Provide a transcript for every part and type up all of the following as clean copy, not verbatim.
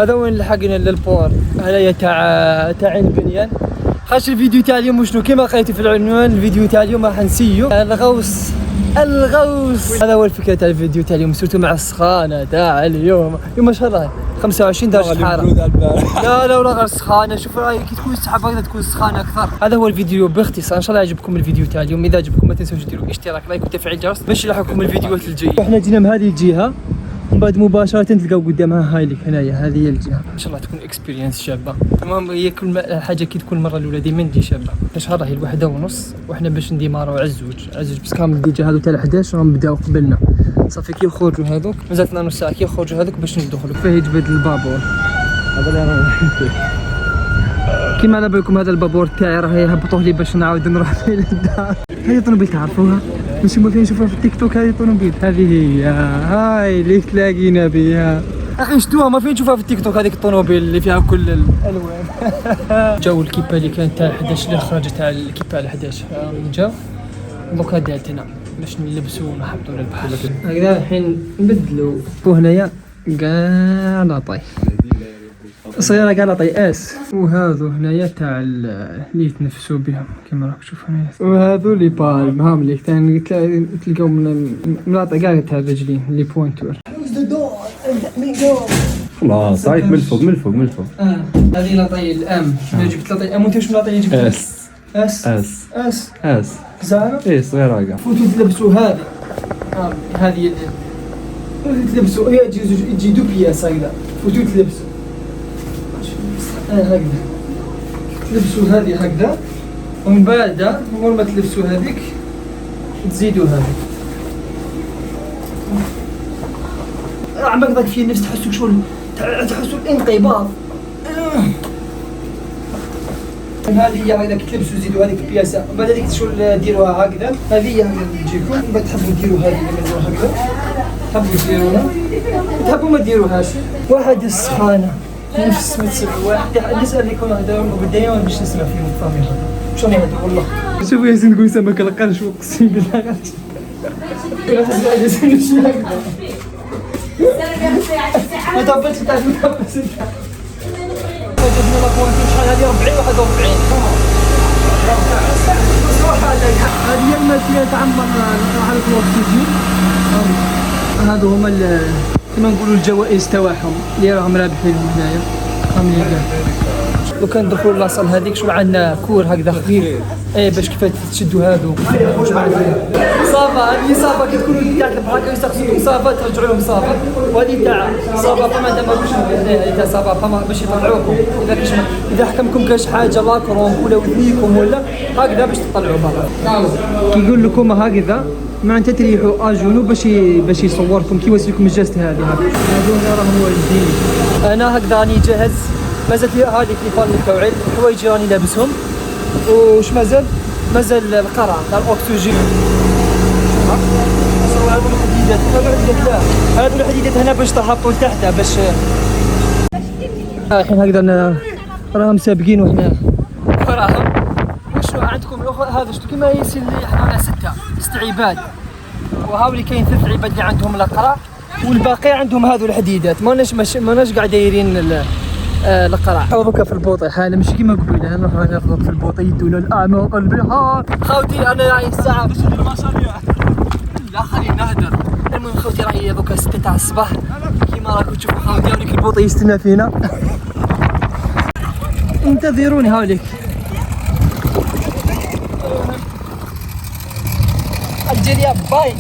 هذا وين لحقنا للبور هذايا تاع عين بنيان. خاش الفيديو تاع اليوم شنو كيما لقيتوا في العنوان. الفيديو تاع اليوم راح نسيو الغوص. هذا هو الفكره تاع الفيديو تاع اليوم، سورتو مع السخانه تاع اليوم ما شاء الله 25 درجه حراره. لا ولا غير سخانه، شوف راهي كي تكون السحاب هكذا تكون سخانه اكثر. هذا هو الفيديو باختصار، ان شاء الله يعجبكم الفيديو تاع اليوم. اذا عجبكم ما تنسوش ديروا اشتراك لايك وتفعيل الجرس باش يلحقكم الفيديوهات الجايه. احنا جينا من هذه الجهه ومن بعد مباشره تلقاو قدامها هاي لك هنايا، هذه هي الجهه. ان شاء الله تكون اكسبيرينس شابه. المهم هي كل حاجه كي تكون المره الاولى ديما تجي شابه. شهر هي 1:30 وحنا باش نديمارو عزوج بس كامل ديجا هذو تاع 11 راهم بداو قبلنا. صافي كي يخرجوا هذوك مازالتنا نص ساعه كي يخرجوا هذوك باش ندخلوا فيه يجبد البابور. هذا اللي رانا كيما على بالكم هذا البابور تاعي راه يهبطوه لي باش نعاود نروح فيه للدار. هذه طوموبيل تعرفوها؟ ماشي ممكن نشوفها في التيك توك. هذه طوموبيل هذه هي هاي اللي تلاقينا بها. اخي شتوها ما فين نشوفها في التيك توك هذيك الطوموبيل اللي فيها كل الالوان. جاو الكيبه اللي كانت تاع 11 اللي خرجت تاع الكيبه على 11 جاو دوكا دالتنا باش نلبسوا ونهبطوا للبحر. هكذا الحين نبدلوا وهنايا كاع لاطاي صغيره كاع لاطاي اس. وهذو هنايا تاع اللي يتنفسوا بهم كيما راك تشوف هنايا. وهذو لي بالم هام اللي تلقاو ملاطه كاع تاع الرجلين لي بوينتور. لا صايت من الفوق. هذه لاطاي الام. جبت لاطاي الام وانت واش لاطاي جبت؟ اس زعما ايه صغيره كاع. فوتوا تلبسوا هذه هذه تلبسوا هي تجي دو بياس هكذا. فوتوا تلبسوا هكذا تلبسوا هذه هكذا ومن بعد مور ما تلبسوا هذيك تزيدوا هذيك. عمرك ذاك في نفس تحسوا شغل تحسوا الانقباض. هذه هي هكذا كي تلبسوا زيدوا هذيك البياسه ومن بعد هذيك شغل ديروها هكذا. هذه هي هكذا تجيكم ومن بعد تحبوا ديروا هذه هكذا تحبوا ديروها تحبوا ما ديروهاش. واحد السخانه نفس مثل واحد نسال اللي يكونوا هذا بدايه باش نسمع فيهم الطامي شنو هذا والله. شوفوا ياسين تقول سمك القرش اقسم بالله ما تبغيش تعرف جبنا لاكوانتي شحال هذه 40 41 هذه هي الماكينه تعمر على الاكسجين. هادو هما كما نقولوا الجوائز تاعهم اللي راهم رابحينهم هنايا كاملين كاع. لو كان ندخلوا لاصال هذيك شو عندنا كور هكذا خفيف باش كيفاش تشدوا هادو صافا. هذه صافا كي تكونوا تاع البحر يستخدموا صافا ترجعوا لهم صافا. وهذه تاع صافا فما دابا باش هذه تاع صافا فما باش يطلعوكم اذا حكمكم كاش حاجه لاكروم ولا ودنيكم ولا هكذا باش تطلعوا برا. كي يقول لكم هكذا معناتها تريحوا اجونو باش يصوركم كي يوصلكم الجست هذه. هذونا راهم واجدين. انا هكذا راني جاهز. مازال هذيك لي فال التوعيل الحوايج راني لابسهم. وش مازال القرع تاع الاكسجين. هذو الحديدات هذو الحديدات هنا باش تهبطوا لتحت باش الحين هكذا راهم سابقين وحنا وراهم. وشنو عندكم هذا شتو كيما ياسين اللي حنا 6 عباد وهاولي كاين 3 عباد اللي عندهم القرع والباقي عندهم هذو الحديدات. ماناش قاعد دايرين القرع. دوكا في البوطي حاله ماشي كيما قبيله نروحو نرفض في البوطي يدونا الاعماق البحار. خوتي انا راهي الساعه باش المشاريع لا خلينا نهدر. المهم خوتي راهي دوكا 6 تاع الصباح كيما راكم تشوفوا خوتي هاوليك البوطي يستنى فينا. انتظروني هاوليك. الجريا باي.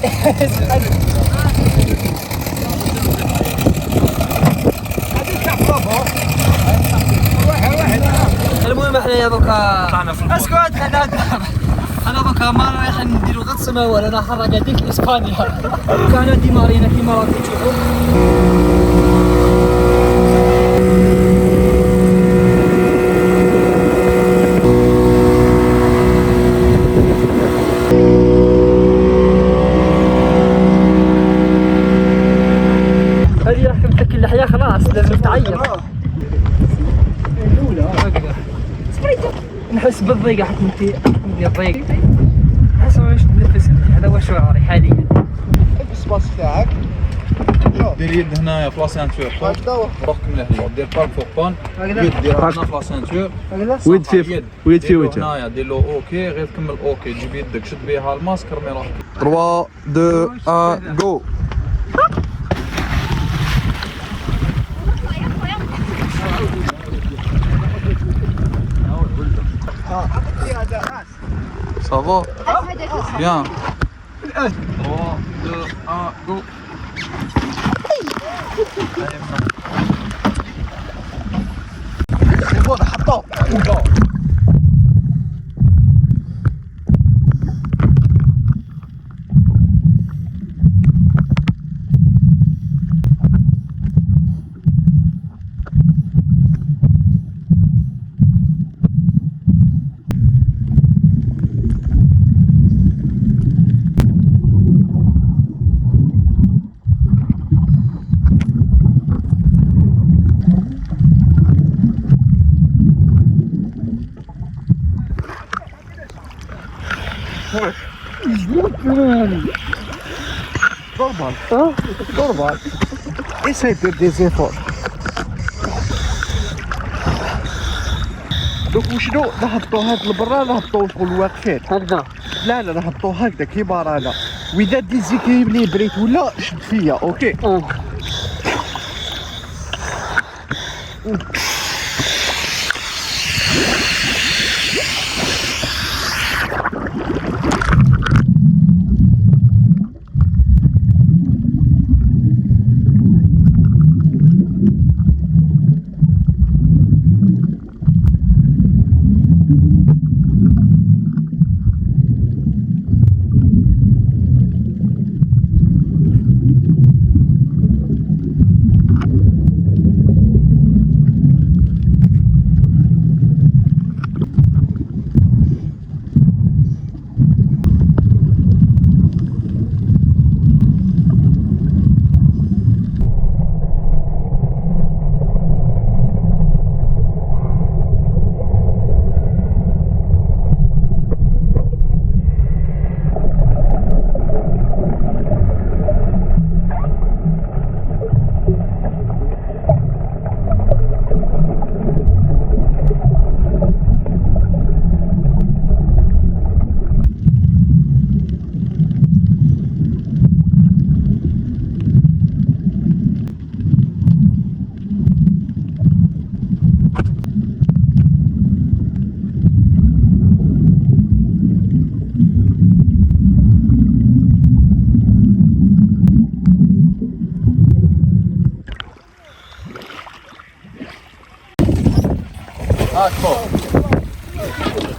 المهم احنا دوكا اسكت انا دوكا ما رايحين نديرو غطس ما ولا انا حرقه ديك اسبانيا. كان دي مارينا كيما راكم تشوفوا. هذه راح تمسك اللحيه خلاص لازم تعير. نحس بالضيقة حتى انتي الضيق نحس واش نتنفس. هذا هو شعوري حاليا. الباص تاعك شوف دير يد هنايا في لاسانتور روحك من هنا دير بالك فوق بان يد ديرها هنا في لاسانتور ويد في ويد في وجهك. هنايا دير له اوكي غير تكمل اوكي جيب يدك شد بيها الماسك رمي روحك 3 2 1 جو Ça va Bien 3 2 1 go normal. Essaye de des efforts. دوك وشنو نهبطو هاد البرا نهبطو شغل واقفين هكذا. لا نهبطو هكذا كيما رانا واذا ديزيكيبلي بريت ولا شد فيا اوكي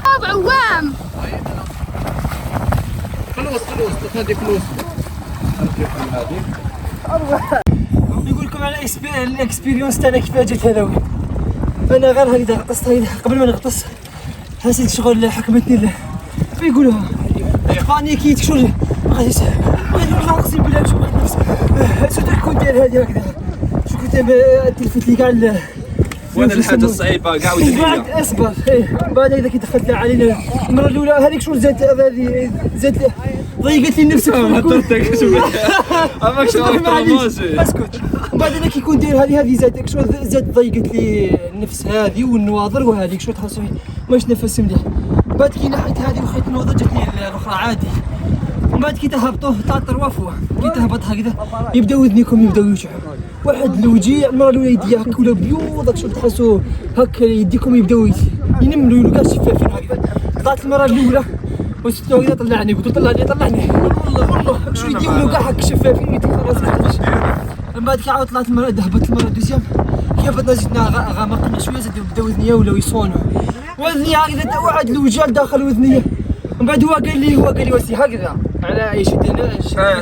عوام فلوس هذه فلوس نقول لكم على الاكسبيريونس تاعنا كيفاش جات هذا وين. انا غير هكذا غطست هكذا قبل ما نغطس حسيت شغل حكمتني يقولوها بانيكيت شغل ما غاديش نرجع اقسم بالله نشوف نفسي سوت كنت داير هذه هكذا شو كنت تلفت لي كاع وانا الحاجه الصعيبه كاع بعد اصبر بعد هذا كي دخلت علينا المره الاولى هذيك شغل زادت ضيقت لي نفسي هضرتك شوف اماك شغل ماشي اسكت بعد انا كي كنت داير هذه زادت شغل زاد ضيقت لي النفس هذه والنواظر وهذيك شغل تحس ماش نفس مليح بعد كي نحيت هذه وخيت النواظر جاتني الاخرى عادي ومن بعد كي تهبطوه تاع الطروافه كي تهبط هكذا يبداو ودنيكم يبداو يوجعوا واحد الوجيع المره الاولى يدي هكا ولا بيوض شغل تحسوا هكا يديكم يبداو ينملوا يولوا كاع شفافين هكذا طلعت المره الاولى وسيتو هكذا طلعني قلت طلعني والله شو يديولوا كاع هكا شفافين خلاص من بعد كي عاود طلعت المره هبطت المره الدوزيام كي هبطنا زدنا غمقنا شويه زادوا بداو وذنيا ولاو يصونوا وذنيا هكذا واحد الوجع داخل وذنيا من بعد هو قال لي وسي هكذا على ايش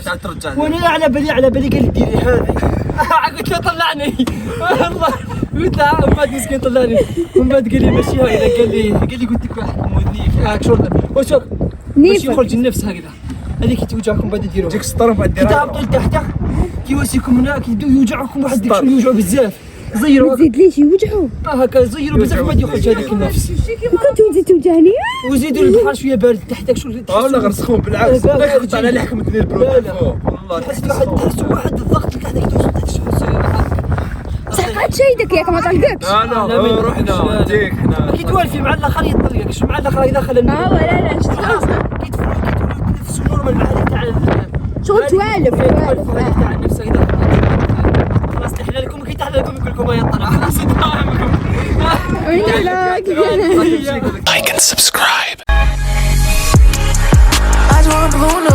تاع ترجع وانا على بالي قال لي ديري هذه قلت له طلعني والله قلت له من بعد مسكين طلعني من بعد قال لي ماشي هكذا قال لي قلت لك واحد مذني هاك شغل وشوف باش يخرج النفس هكذا هذيك كي توجعكم بعد ديروها ديك السطر بعد ديرها كي تهبطوا لتحت كي يواسيكم هنا كي يبداو يوجعكم واحد ديك شغل يوجعوا بزاف زيروا ما تزيدليش يوجعوا هكا زيروا بزاف بعد يخرج هذيك النفس وكنتو نزيد توجعني وزيدوا البحر شويه بارد تحتك شغل والله غير سخون بالعكس انا اللي حكمتني البرود والله تحس واحد الضغط اللي قاعد توصل سحقت شيدك ياك ما طلقكش. لا رحنا ديك احنا كي توالفي مع الاخر يطلقك، شو مع الاخر يدخل النار. لا شو كي تفلو نفس النورمال مع تاع شغل توالف تاع نفسه يدخل. خلاص تحلى لكم كي تحلى لكم يقول لكم ما يطلع خلاص دامكم. Like and subscribe. I just want a balloon